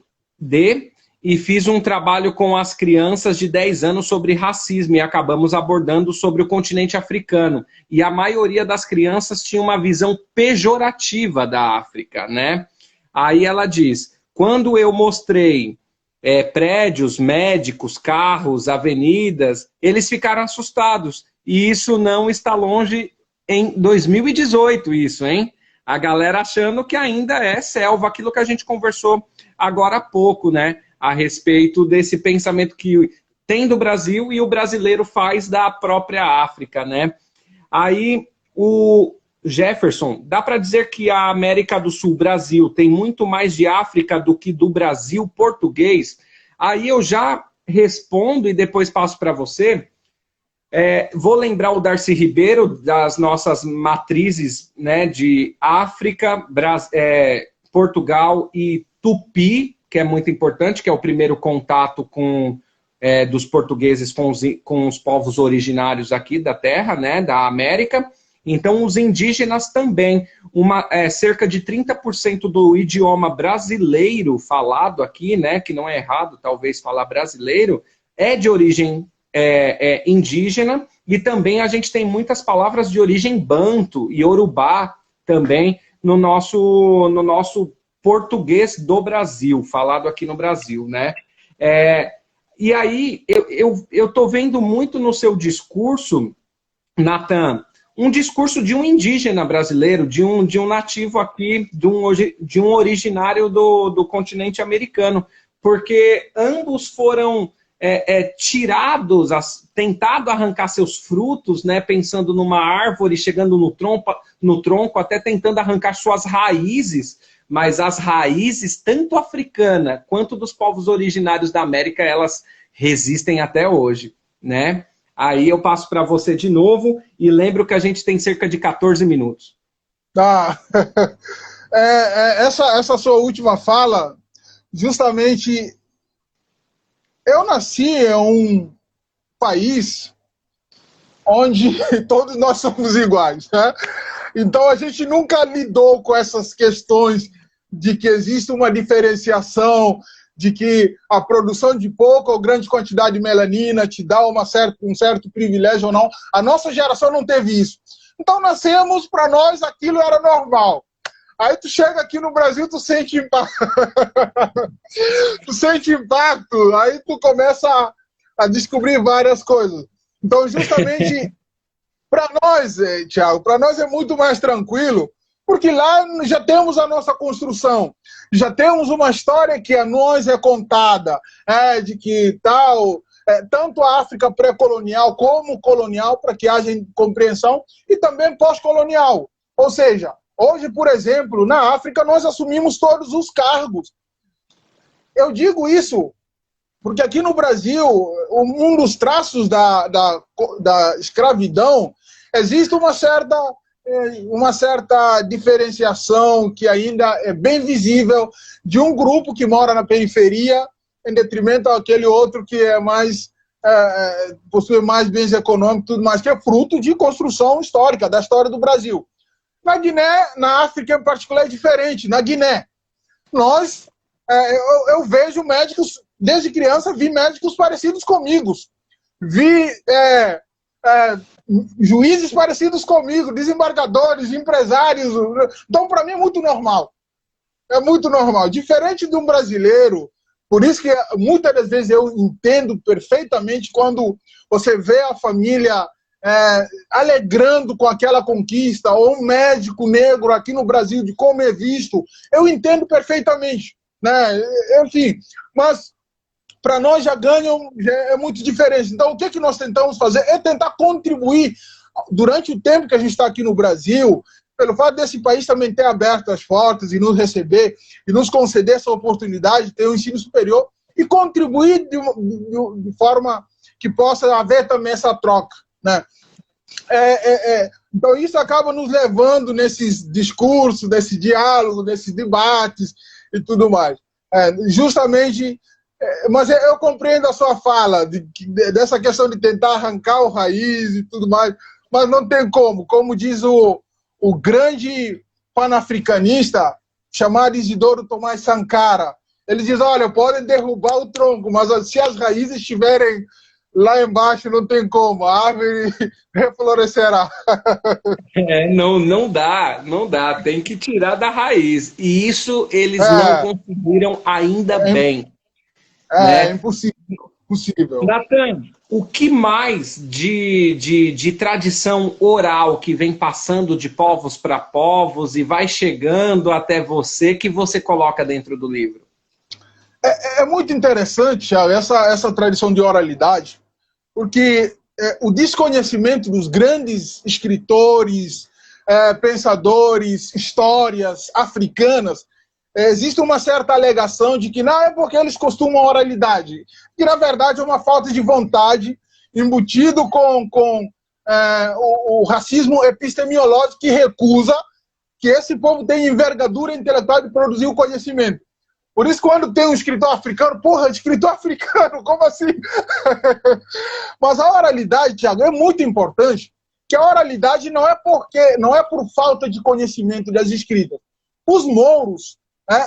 e fiz um trabalho com as crianças de 10 anos sobre racismo e acabamos abordando sobre o continente africano. E a maioria das crianças tinha uma visão pejorativa da África, né? Aí ela diz, quando eu mostrei prédios, médicos, carros, avenidas, eles ficaram assustados. E isso não está longe em 2018, isso, hein? A galera achando que ainda é selva, aquilo que a gente conversou agora há pouco, né? A respeito desse pensamento que tem do Brasil e o brasileiro faz da própria África, né? Aí o Jefferson, dá para dizer que a América do Sul, Brasil, tem muito mais de África do que do Brasil português? Aí eu já respondo e depois passo para você. Vou lembrar o Darcy Ribeiro, das nossas matrizes, né, de África, Portugal e Tupi, que é muito importante, que é o primeiro contato dos portugueses com os povos originários aqui da terra, né, da América. Então, os indígenas também, cerca de 30% do idioma brasileiro falado aqui, né, que não é errado talvez falar brasileiro, é de origem indígena, e também a gente tem muitas palavras de origem banto e yorubá também no nosso português do Brasil, falado aqui no Brasil, né? E aí, eu estou vendo muito no seu discurso, Natan, um discurso de um indígena brasileiro, de um nativo aqui, de um originário do continente americano, porque ambos foram tirados, tentado arrancar seus frutos, né, pensando numa árvore, chegando no tronco, até tentando arrancar suas raízes, mas as raízes, tanto africana quanto dos povos originários da América, elas resistem até hoje, né? Aí eu passo para você de novo e lembro que a gente tem cerca de 14 minutos. Essa sua última fala, justamente, eu nasci em um país onde todos nós somos iguais, né? Então a gente nunca lidou com essas questões de que existe uma diferenciação, de que a produção de pouca ou grande quantidade de melanina te dá um certo privilégio ou não. A nossa geração não teve isso. Então nascemos, para nós aquilo era normal. Aí tu chega aqui no Brasil, tu sente impacto. Tu sente impacto, aí tu começa a descobrir várias coisas. Então, justamente, para nós, Thiago, para nós é muito mais tranquilo, porque lá já temos a nossa construção, já temos uma história que a nós é contada, de que tal, tanto a África pré-colonial como colonial, para que haja compreensão, e também pós-colonial. Ou seja, hoje, por exemplo, na África, nós assumimos todos os cargos. Eu digo isso porque aqui no Brasil, um dos traços da escravidão, existe uma certa diferenciação que ainda é bem visível de um grupo que mora na periferia em detrimento àquele outro que é mais possui mais bens econômicos, tudo mais, que é fruto de construção histórica, da história do Brasil. Na Guiné, na África em particular, é diferente. Na Guiné, eu vejo médicos, desde criança, vi médicos parecidos comigo. Vi juízes parecidos comigo, desembargadores, empresários. Então, para mim, é muito normal. É muito normal. Diferente de um brasileiro, por isso que muitas das vezes eu entendo perfeitamente quando você vê a família alegrando com aquela conquista, ou um médico negro aqui no Brasil, de como é visto, eu entendo perfeitamente, né? Enfim, mas para nós já é muito diferente. Então, o que nós tentamos fazer é tentar contribuir durante o tempo que a gente está aqui no Brasil, pelo fato desse país também ter aberto as portas e nos receber, e nos conceder essa oportunidade de ter um ensino superior, e contribuir de forma que possa haver também essa troca, né? Então isso acaba nos levando nesses discursos, nesse diálogo, nesses debates e tudo mais. Justamente, mas eu compreendo a sua fala dessa questão de tentar arrancar o raiz e tudo mais, mas não tem como diz o grande panafricanista chamado Isidoro Tomás Sankara, ele diz, olha, podem derrubar o tronco, mas se as raízes estiverem lá embaixo, não tem como, a árvore reflorescerá. Não dá, tem que tirar da raiz. E isso eles não conseguiram ainda bem. É impossível. Natan, o que mais de tradição oral que vem passando de povos para povos e vai chegando até você, que você coloca dentro do livro? É muito interessante, Thiago, essa tradição de oralidade, porque o desconhecimento dos grandes escritores, pensadores, histórias africanas, existe uma certa alegação de que não é porque eles costumam oralidade, que na verdade é uma falta de vontade embutido com o racismo epistemológico que recusa que esse povo tenha envergadura intelectual de produzir o conhecimento. Por isso, quando tem um escritor africano, escritor africano, como assim? Mas a oralidade, Thiago, é muito importante, que a oralidade não é por falta de conhecimento das escritas. Os mouros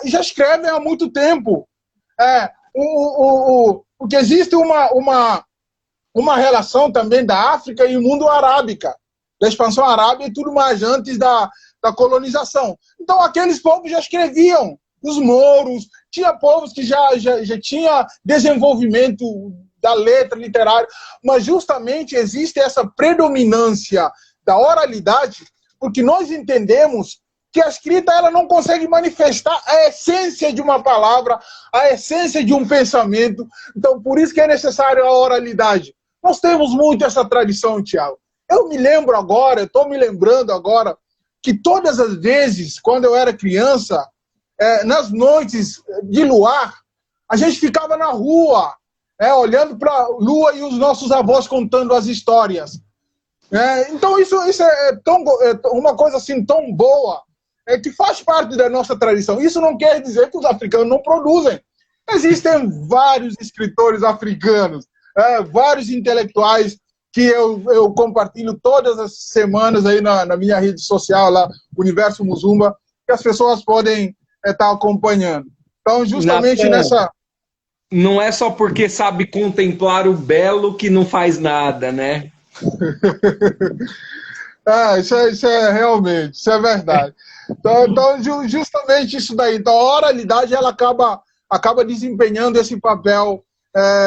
já escrevem há muito tempo. Porque existe uma relação também da África e o mundo arábica, da expansão arábica e tudo mais, antes da colonização. Então, aqueles povos já escreviam, os mouros, tinha povos que já tinha desenvolvimento da letra literária, mas justamente existe essa predominância da oralidade, porque nós entendemos que a escrita ela não consegue manifestar a essência de uma palavra, a essência de um pensamento. Então, por isso que é necessário a oralidade. Nós temos muito essa tradição, Tiago. Eu me lembro agora, estou me lembrando agora, que todas as vezes, quando eu era criança, nas noites de luar, a gente ficava na rua, olhando para a lua e os nossos avós contando as histórias. Então, isso é uma coisa assim tão boa, que faz parte da nossa tradição. Isso não quer dizer que os africanos não produzem. Existem vários escritores africanos, vários intelectuais que eu compartilho todas as semanas aí na minha rede social, lá, Universo Muzumba, que as pessoas podem estar acompanhando. Então, justamente nessa... Não é só porque sabe contemplar o belo que não faz nada, né? Isso é realmente, isso é verdade. Então, justamente isso daí. Então, a oralidade ela acaba desempenhando esse papel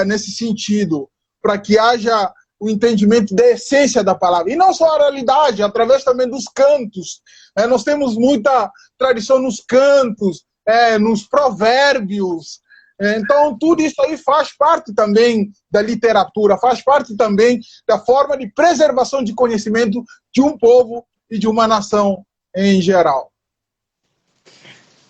nesse sentido, para que haja o entendimento da essência da palavra. E não só a oralidade, através também dos cantos. Nós temos muita tradição nos cantos, nos provérbios. Então, tudo isso aí faz parte também da literatura, faz parte também da forma de preservação de conhecimento de um povo e de uma nação em geral.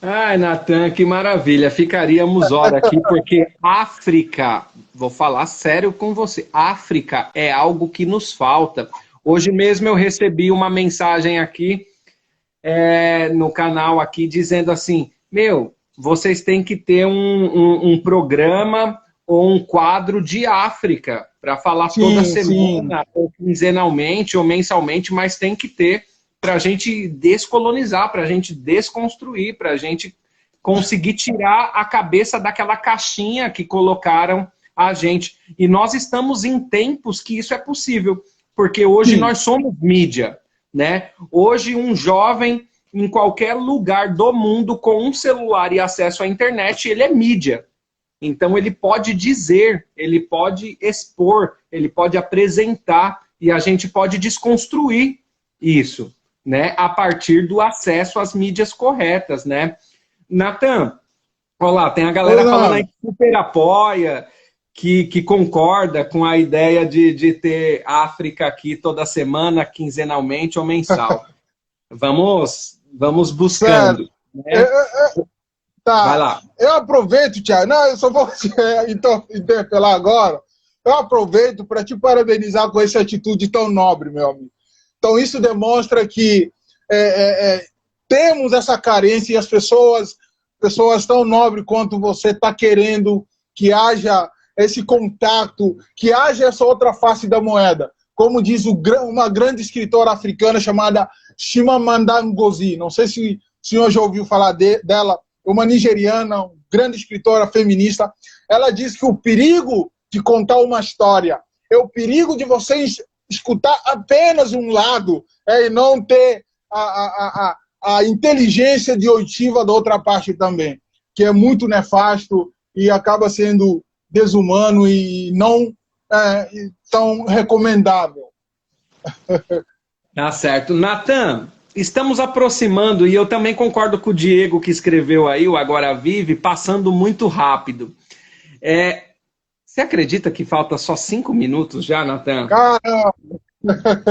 Ai, Natan, que maravilha. Ficaríamos hora aqui, porque África, vou falar sério com você, África é algo que nos falta. Hoje mesmo eu recebi uma mensagem aqui no canal aqui dizendo assim, vocês têm que ter um programa ou um quadro de África para falar toda semana, ou quinzenalmente, ou mensalmente, mas tem que ter para a gente descolonizar, para a gente desconstruir, para a gente conseguir tirar a cabeça daquela caixinha que colocaram a gente. E nós estamos em tempos que isso é possível, porque hoje nós somos mídia, né? Hoje um jovem em qualquer lugar do mundo com um celular e acesso à internet, ele é mídia. Então ele pode dizer, ele pode expor, ele pode apresentar e a gente pode desconstruir isso, né? A partir do acesso às mídias corretas, né? Natan, olha lá, tem a galera falando aí que super apoia, que concorda com a ideia de ter África aqui toda semana, quinzenalmente ou mensal. Vamos buscando. Né? Tá. Vai lá. Eu aproveito, Thiago. Não, eu só vou interpelar agora. Eu aproveito para te parabenizar com essa atitude tão nobre, meu amigo. Então, isso demonstra que temos essa carência e as pessoas tão nobres quanto você está querendo que haja esse contato, que haja essa outra face da moeda. Como diz uma grande escritora africana chamada Chimamanda Ngozi. Não sei se o senhor já ouviu falar dela, uma nigeriana, uma grande escritora feminista. Ela diz que o perigo de contar uma história é o perigo de vocês escutar apenas um lado e não ter a inteligência de oitiva da outra parte também, que é muito nefasto e acaba sendo desumano e não tão recomendável. Tá certo. Natan, estamos aproximando, e eu também concordo com o Diego que escreveu aí, o Agora Vive, passando muito rápido. Você acredita que falta só 5 minutos já, Natan? Caramba!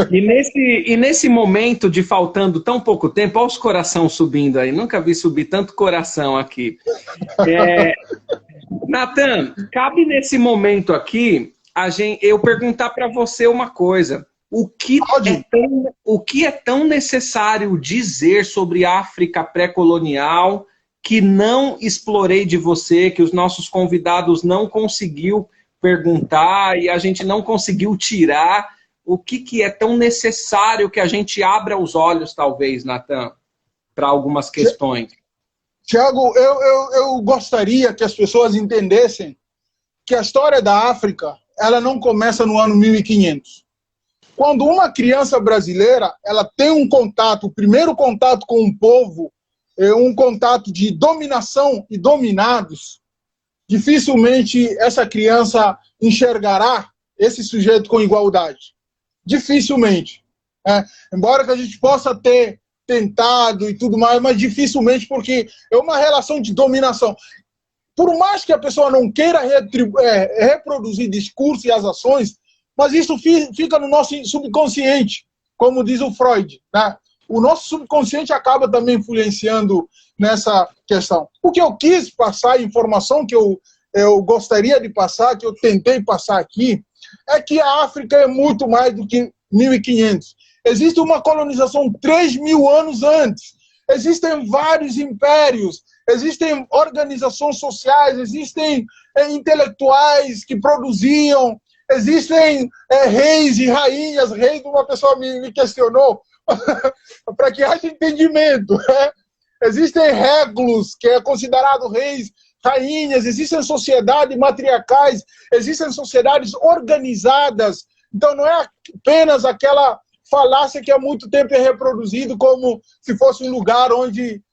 E nesse momento de faltando tão pouco tempo, olha os coração subindo aí. Nunca vi subir tanto coração aqui. Natan, cabe nesse momento aqui eu perguntar para você uma coisa. O que é tão necessário dizer sobre a África pré-colonial que não explorei de você, que os nossos convidados não conseguiu perguntar e a gente não conseguiu tirar? o que é tão necessário que a gente abra os olhos, talvez, Natan, para algumas questões? Tiago, eu gostaria que as pessoas entendessem que a história da África, ela não começa no ano 1500. Quando uma criança brasileira, ela tem um contato, o primeiro contato com um povo, um contato de dominação e dominados, dificilmente essa criança enxergará esse sujeito com igualdade. Dificilmente. Embora que a gente possa ter tentado e tudo mais, mas dificilmente, porque é uma relação de dominação. Por mais que a pessoa não queira reproduzir discurso e as ações, mas isso fica no nosso subconsciente, como diz o Freud, né? O nosso subconsciente acaba também influenciando nessa questão. O que eu quis passar, a informação que eu gostaria de passar, que eu tentei passar aqui, é que a África é muito mais do que 1500. Existe uma colonização 3.000 anos antes. Existem vários impérios, existem organizações sociais, existem intelectuais que produziam, existem reis e rainhas. Rei de uma pessoa me questionou, para que haja entendimento. Existem régulos, que é considerado reis, rainhas, existem sociedades matriarcais, existem sociedades organizadas. Então não é apenas aquela falácia que há muito tempo é reproduzido como se fosse um lugar onde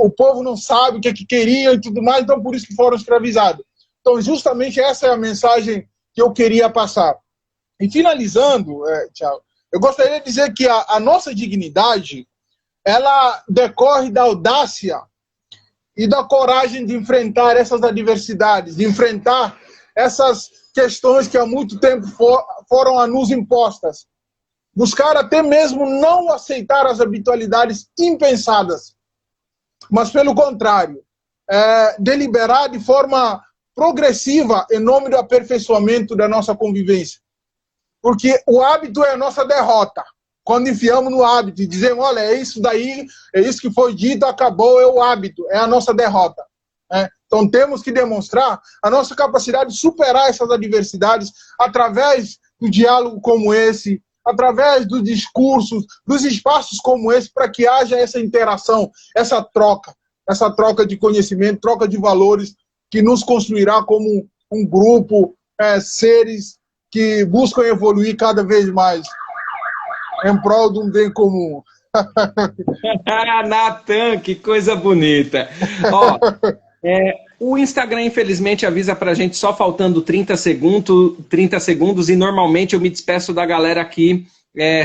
o povo não sabe o que queria e tudo mais, então por isso que foram escravizados. Então justamente essa é a mensagem que eu queria passar. E finalizando, Thiago, eu gostaria de dizer que a nossa dignidade, ela decorre da audácia e da coragem de enfrentar essas adversidades, de enfrentar essas questões que há muito tempo foram a nos impostas. Buscar até mesmo não aceitar as habitualidades impensadas, mas pelo contrário, deliberar de forma progressiva em nome do aperfeiçoamento da nossa convivência. Porque o hábito é a nossa derrota. Quando enfiamos no hábito e dizemos, olha, é isso daí, é isso que foi dito, acabou, é o hábito, é a nossa derrota. Então temos que demonstrar a nossa capacidade de superar essas adversidades através do diálogo como esse, através dos discursos, dos espaços como esse, para que haja essa interação, essa troca de conhecimento, troca de valores, que nos construirá como um grupo, seres que buscam evoluir cada vez mais em prol de um bem comum. Natan, que coisa bonita. Ó, o Instagram, infelizmente, avisa pra gente só faltando 30 segundos, e normalmente eu me despeço da galera aqui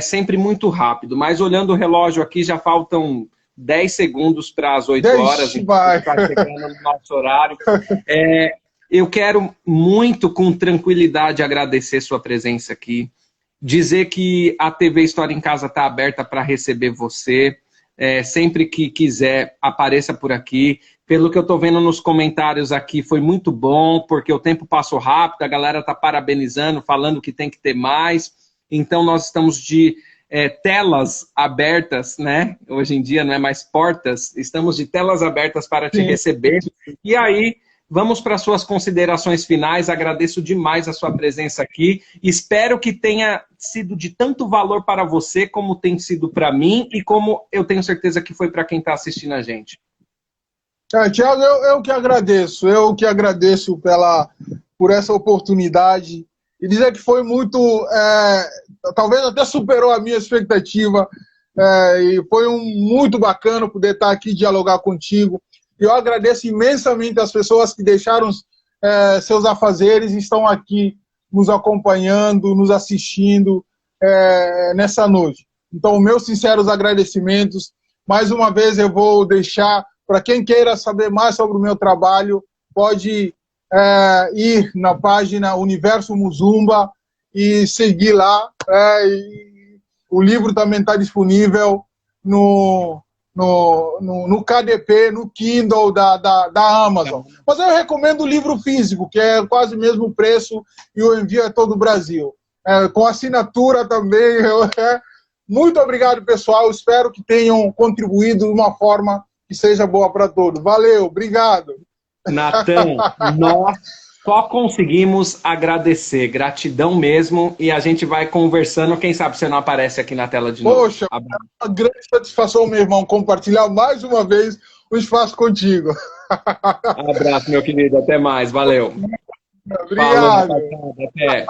sempre muito rápido, mas olhando o relógio aqui, já faltam 10 segundos para as 8 horas, vai. Está chegando no nosso horário. Eu quero muito, com tranquilidade, agradecer sua presença aqui, dizer que a TV História em Casa está aberta para receber você. Sempre que quiser, apareça por aqui. Pelo que eu estou vendo nos comentários aqui, foi muito bom, porque o tempo passou rápido, a galera está parabenizando, falando que tem que ter mais. Então, nós estamos de telas abertas, né? Hoje em dia não é mais portas, estamos de telas abertas para te receber. E aí, vamos para suas considerações finais. Agradeço demais a sua presença aqui. Espero que tenha sido de tanto valor para você, como tem sido para mim, e como eu tenho certeza que foi para quem está assistindo a gente. Tiago, eu que agradeço por essa oportunidade, e dizer que foi muito, talvez até superou a minha expectativa, e foi muito bacana poder estar aqui e dialogar contigo. Eu agradeço imensamente as pessoas que deixaram seus afazeres e estão aqui nos acompanhando, nos assistindo nessa noite. Então, meus sinceros agradecimentos. Mais uma vez eu vou deixar, para quem queira saber mais sobre o meu trabalho, pode ir na página Universo Muzumba e seguir lá. E o livro também está disponível no KDP, no Kindle da Amazon. Mas eu recomendo o livro físico, que é quase o mesmo preço, e o envio é todo o Brasil. Com assinatura também. Muito obrigado, pessoal. Espero que tenham contribuído de uma forma que seja boa para todos. Valeu, obrigado. Natan, nós Só conseguimos agradecer. Gratidão mesmo. E a gente vai conversando. Quem sabe você não aparece aqui na tela de novo. Poxa, é uma grande satisfação, meu irmão, compartilhar mais uma vez o espaço contigo. Um abraço, meu querido. Até mais. Valeu. Obrigado. Falou, até.